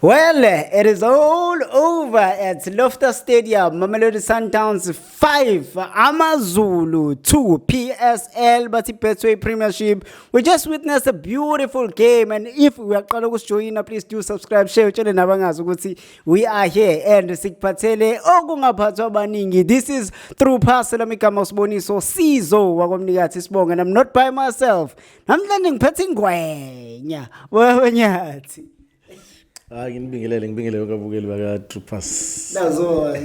Well, it is all over at Loftus Stadium. Mamelodi Sundowns 5, Amazulu 2, PSL Bati Betway Premiership. We just witnessed a beautiful game, and if we are going to join, please do subscribe, share, channel nabangazi. We are here and sikphathele okungaphathwa abaningi. This is through Pastor Mikama Siboniso Sizo wakomnikazi Sibonga, and I'm not by myself. Namhlanje ngiphethe ingwenya. Wenyathi. Ngibingelele kabukeli baka Troopers. Nazo.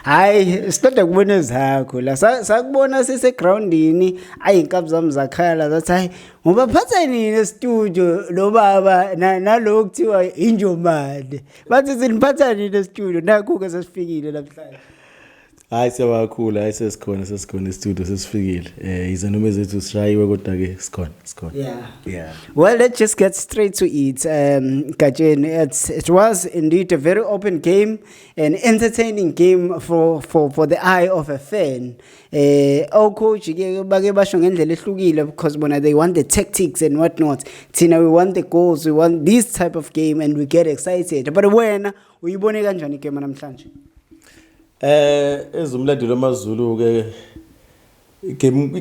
Hayi, siqeda kubona zakho la. Sakubona sise groundini, ayinkabi zami zakhala zathi hayi, ngoba phatha nini studio lo baba nalokho kuthiwa injomali. Bathi siniphatha nini studio nakho ke sesifikile namhlanje. Hayi siyabakhula, hayi sesikhona studio sesifikile. Iza noma ezethu sishayiwe kodwa ke sikhona. Yeah. Well, let's just get straight to it. Kajeni, it was indeed a very open game, an entertaining game for the eye of a fan. Coach bake basho ngendlela ehlukile because bona they want the tactics and whatnot. Tina, we want the goals, we want this type of game and we get excited. But wena uyibone kanjani game namhlanje? Ezumlandelo amaZulu ke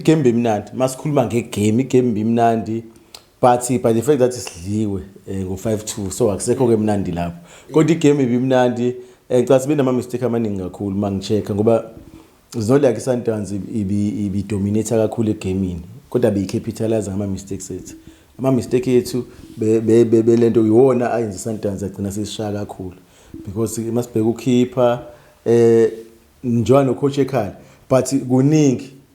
game bimnandi masikhuluma ngegame igame bimnandi but by the fact that isidliwe ngo 5-2 so akusekho ke mnandi lapho kodwa igame bimnandi ngicela sibe nama mistake amaningi kakhulu mangichecka ngoba Zola ke Sundowns ibi dominate kakhulu egamini kodwa be capitalize ama mistakes ethu ama mistake ethu be lento yiwona ayenza Sundowns agcina sesishaya kakhulu because masibheka ukeeper njalo coach ekhaya but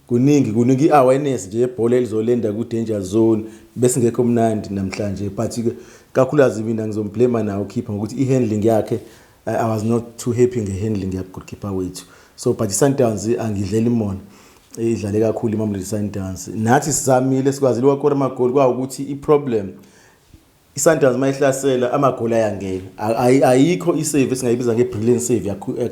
kuningi awareness nje ibhola elizolenda ku danger zone bese ngekho mnandi namhlanje but kakhulukazi mina ngizomblame nawo keeper ngokuthi ihandling yakhe I was not too happy ngehandling ya goalkeeper wethu so but Sundowns angidlela imona idlale kakhulu iMamelodi Sundowns nathi sizamile sikwazi lokho amagoli kwa ukuthi iproblem iSundowns mayihlasela amagoli ayangena ayikho isave esingayibiza ngebrilliant save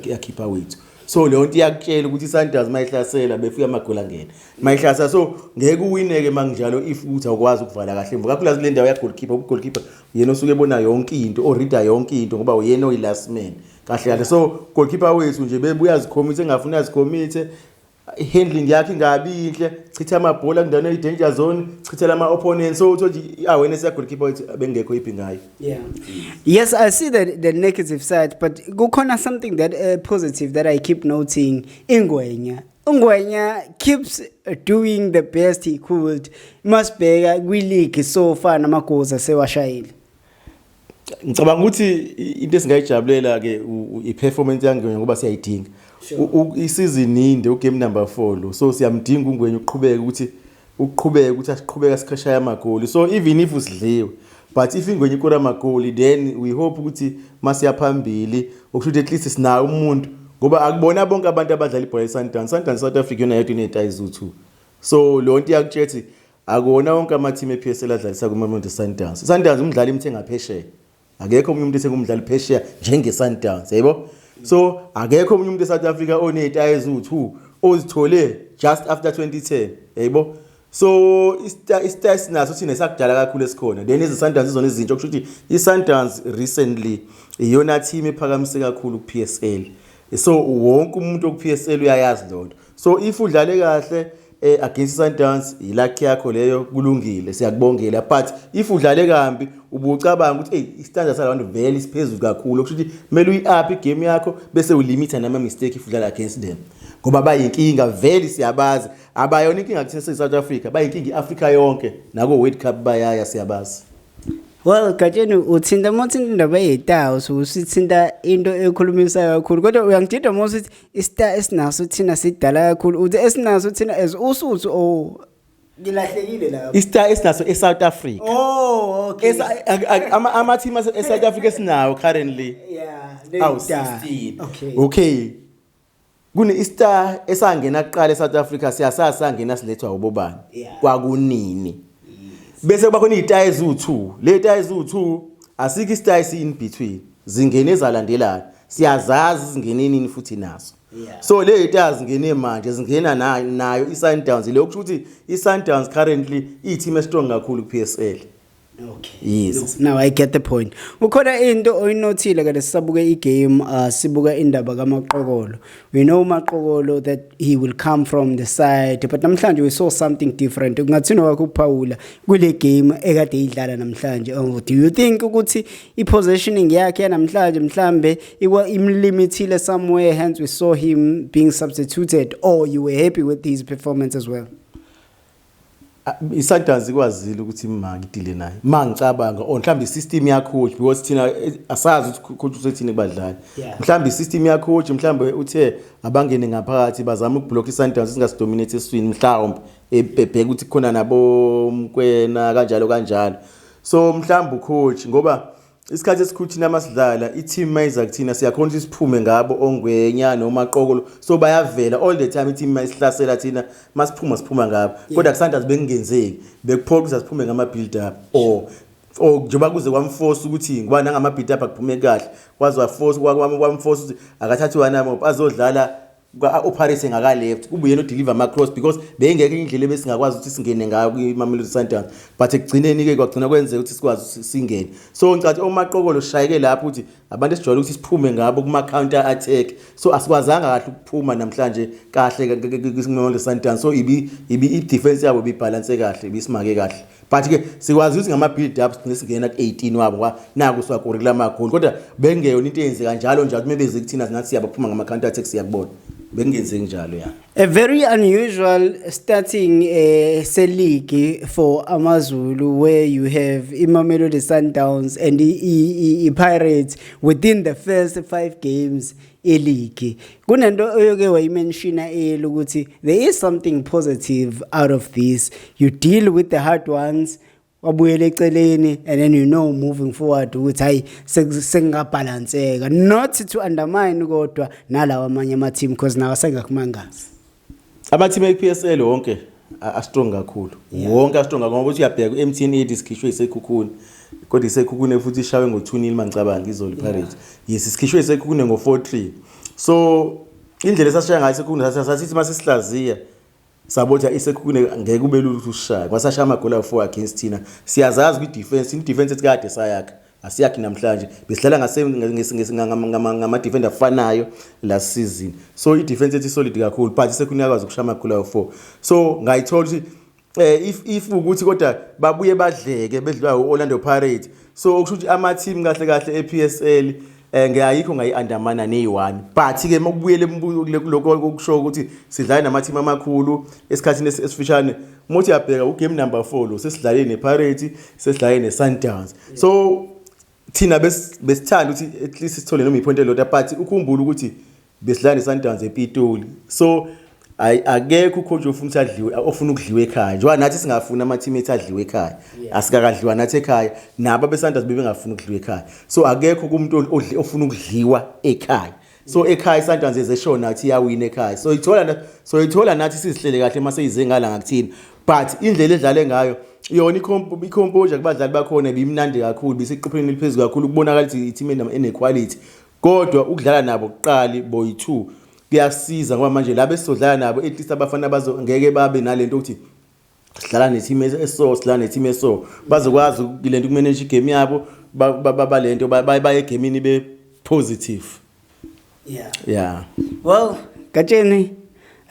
ya keeper wethu so le nto iyakutshela ukuthi iSundowns mayihlasela befika amagoli angena mayihlasela so ngeke uwineke manginjalo if uthi awukwazi ukuvala kahle emva kakhulu le ndawo ya goalkeeper yena osuke ebona yonke into o reader yonke into ngoba uyena oyi last man kahle so goalkeeper wethu nje bebuya azicommit engafuna azicommit handling yakhe ingabinhle chitha amabhola kundawo edanger zone chithela ama opponents so uthi awareness ya goalkeeper wethu bengekho iphi ngayo. Yes, I see the negative side, but kukhona something that positive that I keep noting. Ngwenya keeps doing the best he could. Masibheka kwi league so far nama goals asewashayile. Ngicabanga ukuthi into esingayijabulela ke iperformance yangena ngoba siyayidinga. Isizini inde ugame number 4 lo so siyamdinga ungwenya uqhubeke asiqhubeka asikhashaya amagoli so even if usidliwe but if ingwenya ikora amagoli then we hope ukuthi masiyaphambili ukushuthi at least sina umuntu ngoba akubona bonke abantu abadlala ibhola eSundowns South Africa yona yedwa inetayizi u2 so lo nto yakutshela akona wonke ama team ePSL adlalisa kuMamelodi Sundowns umdlali imthenga phesheya akekho umuntu esengumdlali phesheya njenge Sundowns yebo so akekho umuntu eSouth Africa onetayizi u2 ozithole just after 2010 yebo so istats naso thina sakudala kakhulu esikhona then iSundowns izona izinto okushuthi iSundowns recently iyona team ephakamise kakhulu kuPSL so wonke umuntu okuPSL uyayazi lonto so if udlale kahle against Sundowns ilakhi yakho leyo kulungile siyakubongela but if udlale kambi ubucabanga ukuthi istandards salabantu vele isiphezulu kakhulu okushuthi kumele uyi-up igame yakho bese ulimita nama mistake if udlala against them ngoba bayinkinga vele siyabazi abayona inkinga kuthina South Africa bayinkinga iAfrica yonke nako World Cup bayaya siyabazi. Well, Kajeni uthinta indaba yetawo so usithinta into ekhulumisayo kakhulu kodwa uyangidida mose ukuthi istar esinaso thina sidala kakhulu uthi esinaso thina as usuthu ngilahlekile lapho istar esinaso eSouth Africa okay ama team eSouth Africa esinawo currently 16 okay kune istar esangena kuqala eSouth Africa siyasangena silethwa ubobani kwakunini bese kuba khona izitayizi u2 le izitayizi u2 asikho isitayizi in between zingene ezalandelana siyazazi zingeneni futhi naso so le izitayizi zingene manje zingena nayo iSundowns le ukuthi iSundowns currently i team strong kakhulu kuPSL Okay. Yes. Now I get the point. Ukhona into oyinothile ke lesisabuke igame sibuka indaba kaMaqokolo. We know Maqokolo that he will come from the side, but namhlanje we saw something different. Ungathina wakho uPaula kule game ekade idlala namhlanje. Do you think ukuthi i-positioning yakhe namhlanje mhlambe imlimitile somewhere, hence we saw him being substituted, or you were happy with his performance as well? Isundowns ikwazile ukuthi mangidile naye mangicabanga mhlambe isystem ya coach because thina asazi ukuthi coach usethini kubadlali mhlambe isystem ya coach mhlambe uthe abangene ngaphakathi bazama ukublock isundowns singasidominate eswini mhlawumbe ebheka ukuthi khona nabo mkwena kanjalo so mhlambe ucoach ngoba isikhathi esikhuthi namasidlala i-team mayiza kuthina siyakhona ukuthi siphume ngabo ongwenya noma Maqokolo so bayavela all the time i-team mayisihlasela thina siphuma ngabo kodwa kusanda bengenzeki bekuphoqa ukuthi siphume ngama build up or njengoba kuze kwamforce ukuthi ngibana ngama build up akuphume kahle kwazi waforce kwamforce ukuthi akathathi wanamo azodlala operate ngaka left kube yena deliver ama cross because bengeke indlela ebesingakwazi ukuthi singene ngayo kwiMamelodi Sundowns but ekugcineni ke kwagcina kwenzeka ukuthi sikwazi singene so ngicathi oMaqokolo shayeke lapho ukuthi abantu esijwayele ukuthi siphume ngabo kuma counter attack so asikwazanga kahle ukuphuma namhlanje kahle kwiMamelodi Sundowns so i defense yabo bibalance kahle bisimake kahle but ke sikwazi ukuthi ngama build ups nesingena ku18 wabo naku siwakori kulama goal kodwa bengeyona into eyenzeka njalo mebeze kuthina singathi siyabaphuma ngama counter attack siyakubona. A very unusual starting league for Amazulu where you have Mamelodi Sundowns and the Pirates within the first 5 games league. Kunento oyoke wayimenshina ukuthi there is something positive out of this. You deal with the hard ones wabuyele eceleni and then moving forward ukuthi hayi sengabalanceka not to undermine kodwa nalawa amanye ama team because nawo sengakumangazi ama team ePSL wonke a strong kakhulu wonke a strong ngoba ukuthi uyabheka uMTN 8 isikhishwe isekhukhuni kodwa isekhukhuni futhi ishawe ngo2-0 mangicabanga izolo Pirates yes isikhishwe isekhukhuni ngo4-3 so indlela esashaya ngayo isekhukhuni sasithi masisihlaziya sabotha isekhukhune ngeke kube lula ukuthi ushaya kwasasha amagoli awu4 against thina siyazazi kwi defense etikade sayakha asiyakhi namhlanje besidlala ngama defender afanayo last season so i defense ethi solid kakhulu but isekhukhune yakwazi ukushaya amagoli awu4 so ngayithola ukuthi if ukuthi kodwa babuye badleke bedlwa uOrlando Pirates so okusho ukuthi ama team kahle ePSL ngiyayikho ngayi-undermine ne1 but ke makubuyele lokho okusho ukuthi sidlala nama team amakhulu esikhathini esifishane mothi yabheka ugame number 4 lo sesidlale nePirates sesidlale neSundowns so thina besithanda ukuthi at least sithole noma ipoint elodwa but ukhumbula ukuthi besidlala neSundowns ePitoli so akekho ucoach ofuna ukudliwa ekhaya njengoba nathi singafuna ama team ethu adliwe ekhaya asikakadliwa nathi ekhaya nabo beSundowns bebengafuna ukudliwa ekhaya so akekho kumuntu ofuna ukudliwa ekhaya so ekhaya iSundowns ezeshona nathi iyawina ekhaya so ithola nathi sizihlele kahle mase ize ngala ngakuthina but indlela edlale ngayo yona i-composure kubadlali bakhona bimnandi kakhulu bisiqopheni eliphezulu kakhulu kubonakala ukuthi i-team ene-quality kodwa ukudlala nabo kuqali boy 2 kuyasiza ngoba manje laba esizodlala nabo at least abafana ngeke babe nalento ukuthi sidlala neteam sidlala neteam bazokwazi lento ukumanage igame yabo balento baye egamini be positive. Yeah. Well, Katsheni,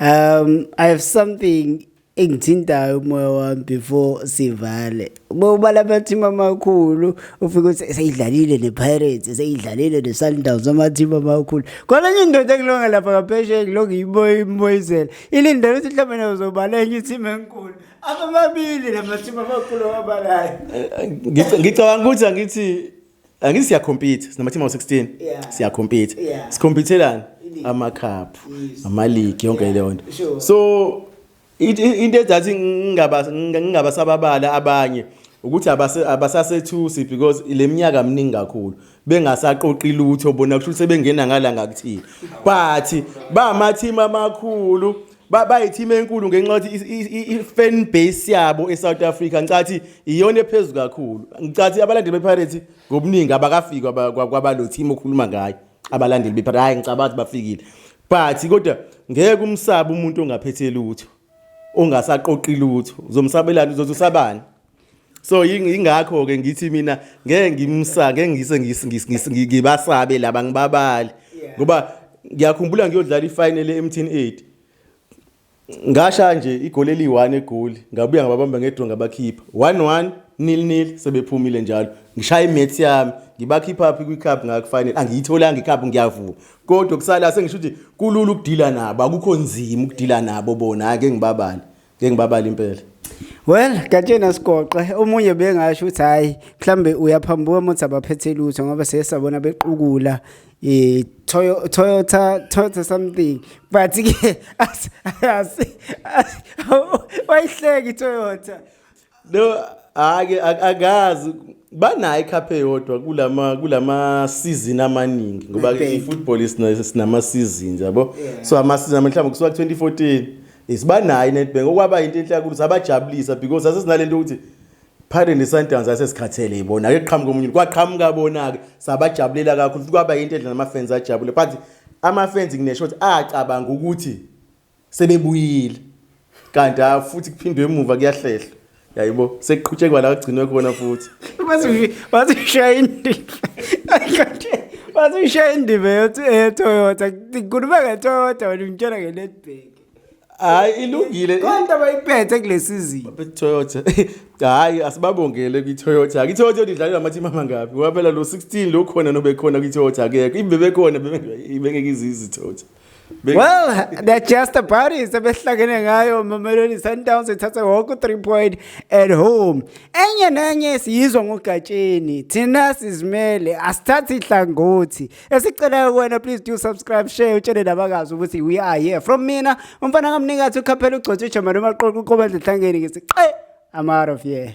I have something engithintayo umoya wami before sivale. Ubala abateam amakhulu ufika ukuthi seyidlalile nePirates, seyidlalile neSundowns amateam amakhulu. Kolanye indoda ekulonga lapha ngaphesheya kulonga imboyizela. Ilindele ukuthi mhlawumbe uzobala enye team enkulu. Abamabili lamateam amakhulu wabalayo. Ngicabanga ukuthi angithi siya compete sinama team awu16 siya compete sikompethelana ama cup ama league yonke leyo nto so into ezathi ngingabasababala abanye ukuthi abasasethusi because leminyaka eminingi kakhulu bengasaqoqi lutho bona kusho sebengena ngala ngakuthini but ba ama team amakhulu bayi team enkulu ngenxa yokuthi i-fan base yabo eSouth Africa ngicathi iyona ephezulu kakhulu ngicathi abalandeli bePirates ngobuningi abakafika kwabalo team okhuluma ngayo abalandeli bePirates hayi ngicabanga bafikile but kodwa ngeke umsaba umuntu ongaphethe lutho ongasaqoqi lutho uzomsabelana uzosabani So ingakho ke ngithi mina ngeke ngimsa ngeke ngibasabe laba ngibabali ngoba ngiyakhumbula ngiyodlala ifinal eMTN 8 ngasha nje igoli eli1 egoli ngabuya ngababamba ngedro ngabakhipha 1-1 0-0 sebephumile njalo ngishaya imatch yami ngibakhipha phi kwicup ngakufinal angiyitholanga icup ngiyavuma kodwa kusala sengisho ukuthi kulula ukudila nabo akukho nzima ukudila nabo bona ake ngibabali impela. Well, Katshena Sigoqe omunye bengasho ukuthi hayi mhlambe uyaphambuka ukuthi abaphethe lutho ngoba sesabona bequkula Toyota something but ke wayihleki Toyota no agazi banayo icup eyodwa kulama season amaningi ngoba ifootball isinama seasons yabo so ama season mhlawumbe kusuka 2014 isibanayo iNedbank okwaba into enhle kakhulu sabajabulisa because asesinalento ukuthi Pirates neSundowns asesikhathele ibona ake qhamuka omunye kwaqhamuka bona ke sabajabulela kakhulu kwaba into enhle nama fans ajabule but ama fans nginesho ukuthi acabanga ukuthi sebebuyile kanti futhi kuphindwe emuva kuyahlehla yayibo sekuqhutshekwa la kugcinwe khona futhi bazishaya indima bazishaya indima yeToyota kukhuluma ngeToyota wena ngitshela ngeNedbank hayi ilungile konke abayiphethe kulesizini Toyota hayi asibabongele kwiToyota iToyota idlalela ama team amangapi ngoba phela lo 16 lo khona nobe khona kwiToyota akekho ibe khona bengeke izizi Toyota. Well, that's just about it. Sebehlangene ngayo Mamelodi Sundowns ethatha wonke 3 point at home. Enye siyizwa ngoGatsheni. Thina sizimele asithathe ihlangothi. Esicela wena please do subscribe, share utshele nabakazi ukuthi we are here. From mina umfana kamnikazi ukhaphela ugcotshwa noma qoqo uqoba ehlangene ngithi I'm out of here.